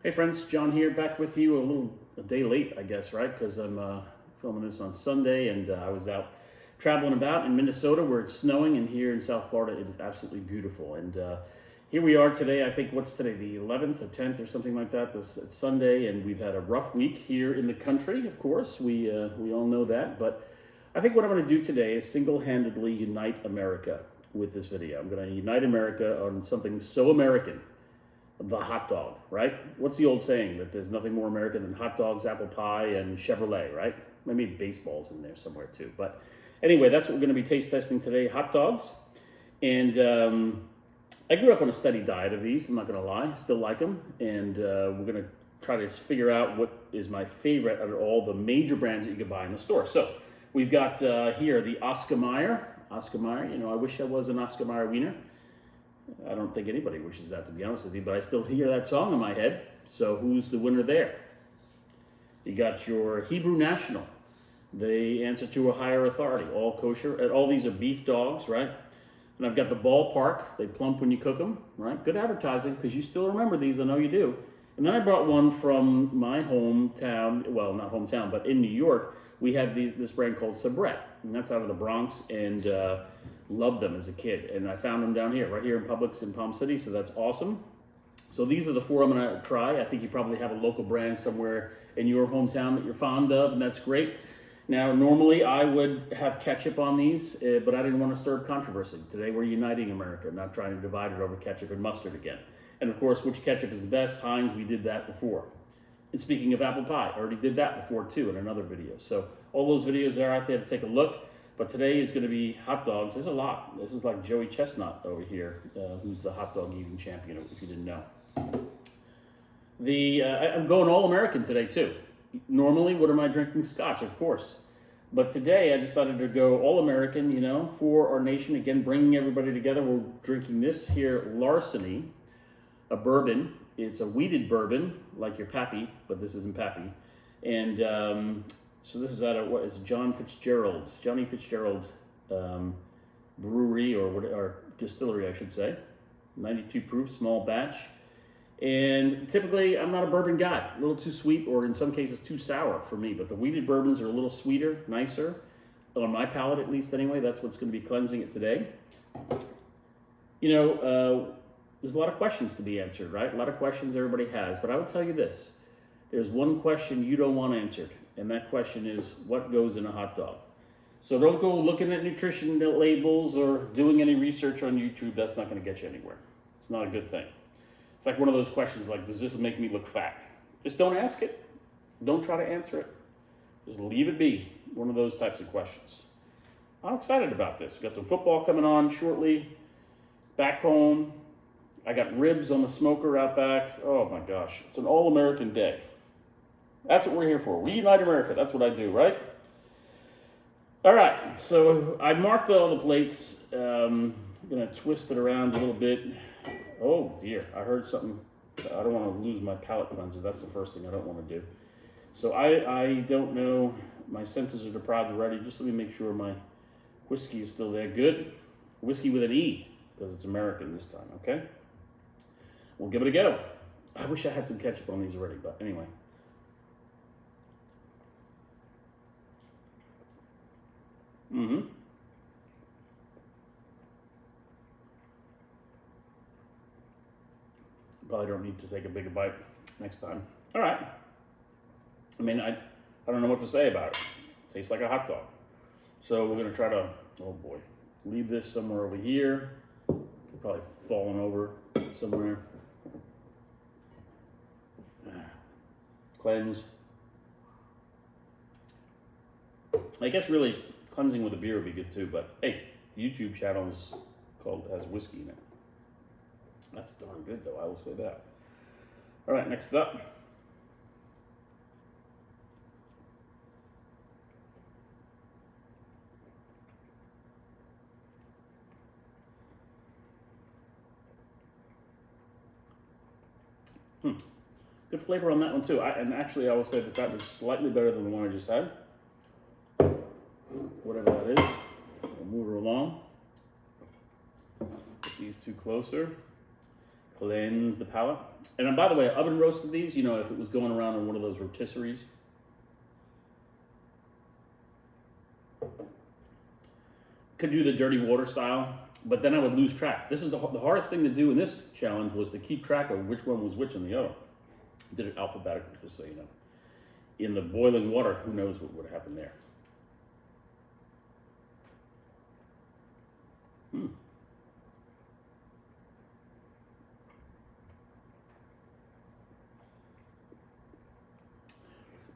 Hey friends, John here, back with you a day late, I guess, right? Because I'm filming this on Sunday, and I was out traveling about in Minnesota where it's snowing, and here in South Florida it is absolutely beautiful. And here we are today. I think what's today, the 11th or 10th or something like that. It's Sunday, and we've had a rough week here in the country. Of course, we all know that. But I think what I'm going to do today is single-handedly unite America with this video. I'm going to unite America on something so American. The hot dog, right? What's the old saying that there's nothing more American than hot dogs, apple pie, and Chevrolet, right? Maybe baseball's in there somewhere too. But anyway, that's what we're going to be taste testing today, hot dogs. And I grew up on a steady diet of these, I'm not going to lie. I still like them. And we're going to try to figure out what is my favorite out of all the major brands that you can buy in the store. So we've got here the Oscar Mayer. Oscar Mayer, you know, I wish I was an Oscar Mayer wiener. I don't think anybody wishes that, to be honest with you, but I still hear that song in my head. So who's the winner there? You got your Hebrew National. They answer to a higher authority, all kosher. And all these are beef dogs, right? And I've got the Ballpark. They plump when you cook them, right? Good advertising, because you still remember these. I know you do. And then I brought one from my hometown. Well, not hometown, but in New York. We had this brand called Sabret, and that's out of the Bronx, and loved them as a kid. And I found them down here, right here in Publix in Palm City, so that's awesome. So these are the four I'm gonna try. I think you probably have a local brand somewhere in your hometown that you're fond of, and that's great. Now, normally I would have ketchup on these, but I didn't want to stir up controversy. Today we're uniting America, not trying to divide it over ketchup and mustard again. And of course, which ketchup is the best? Heinz, we did that before. And speaking of apple pie, I already did that before too in another video. So all those videos are out there to take a look. But today is going to be hot dogs. There's a lot. This is like Joey Chestnut over here, who's the hot dog eating champion, if you didn't know. I'm going all American today too. Normally, what am I drinking? Scotch, of course. But today I decided to go all American, you know, for our nation. Again, bringing everybody together. We're drinking this here, Larceny, a bourbon. It's a wheated bourbon, like your Pappy, but this isn't Pappy. And so this is out of what is Johnny Fitzgerald brewery or distillery, I should say. 92 proof, small batch. And typically, I'm not a bourbon guy. A little too sweet, or in some cases, too sour for me. But the wheated bourbons are a little sweeter, nicer, on my palate at least. Anyway, that's what's going to be cleansing it today. You know. There's a lot of questions to be answered, right? A lot of questions everybody has. But I will tell you this. There's one question you don't want answered. And that question is, what goes in a hot dog? So don't go looking at nutrition labels or doing any research on YouTube. That's not going to get you anywhere. It's not a good thing. It's like one of those questions like, does this make me look fat? Just don't ask it. Don't try to answer it. Just leave it be. One of those types of questions. I'm excited about this. We've got some football coming on shortly. Back home. I got ribs on the smoker out back. Oh my gosh, it's an all-American day. That's what we're here for. We unite America. That's what I do, right? All right, so I marked all the plates. I'm gonna twist it around a little bit. Oh dear, I heard something. I don't want to lose my palate cleanser. That's the first thing I don't want to do. So I don't know. My senses are deprived already. Just let me make sure my whiskey is still there. Good. Whiskey with an E, because it's American this time, okay? We'll give it a go. I wish I had some ketchup on these already, but anyway. Probably don't need to take a bigger bite next time. All right. I mean, I don't know what to say about it. Tastes like a hot dog. So we're going to try to, oh boy, leave this somewhere over here. Probably falling over somewhere. Cleanse. I guess really cleansing with a beer would be good too, but hey, the YouTube channel has whiskey in it. That's darn good though, I will say that. All right, next up. Good flavor on that one too. And actually I will say that was slightly better than the one I just had. Whatever that is. We'll move her along. Get these two closer. cleanse the palate. And then, by the way, I oven roasted these, you know, if it was going around in one of those rotisseries. Could do the dirty water style, but then I would lose track. This is the hardest thing to do in this challenge, was to keep track of which one was which in the oven. Did it alphabetically, just so you know. In the boiling water, who knows what would happen there.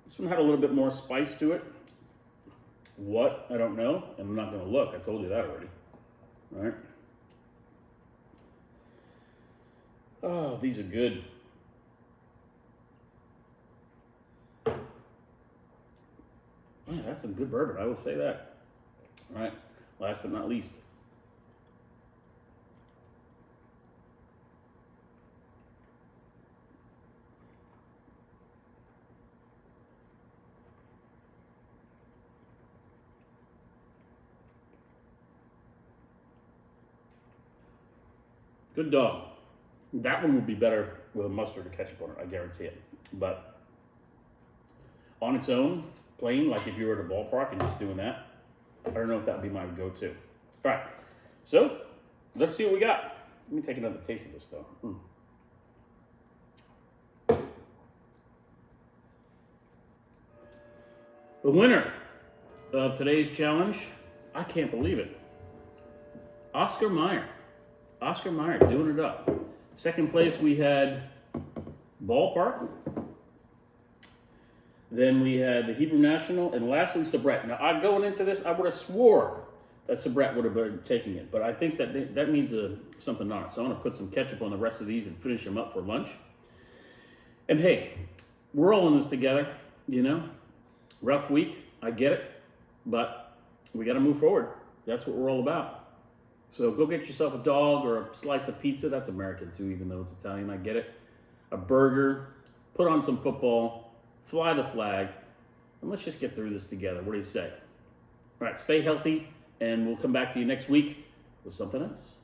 This one had a little bit more spice to it. What? I don't know. And I'm not going to look. I told you that already. All right. Oh, these are good. Yeah, that's some good bourbon. I will say that. All right. Last but not least. Good dog. That one would be better with a mustard or ketchup on it, I guarantee it. But on its own, plain, like if you were at a ballpark and just doing that, I don't know if that would be my go-to. All right, so let's see what we got. Let me take another taste of this, though. The winner of today's challenge, I can't believe it, Oscar Mayer. Oscar Mayer doing it up. Second place we had Ballpark. Then we had the Hebrew National, and lastly Sabret. Now, going into this, I would have swore that Sabret would have been taking it, but I think that means something on it. So I'm going to put some ketchup on the rest of these and finish them up for lunch. And hey, we're all in this together, you know. Rough week, I get it, but we got to move forward. That's what we're all about. So go get yourself a dog or a slice of pizza. That's American too, even though it's Italian. I get it. A burger. Put on some football. Fly the flag. And let's just get through this together. What do you say? All right, stay healthy, and we'll come back to you next week with something else.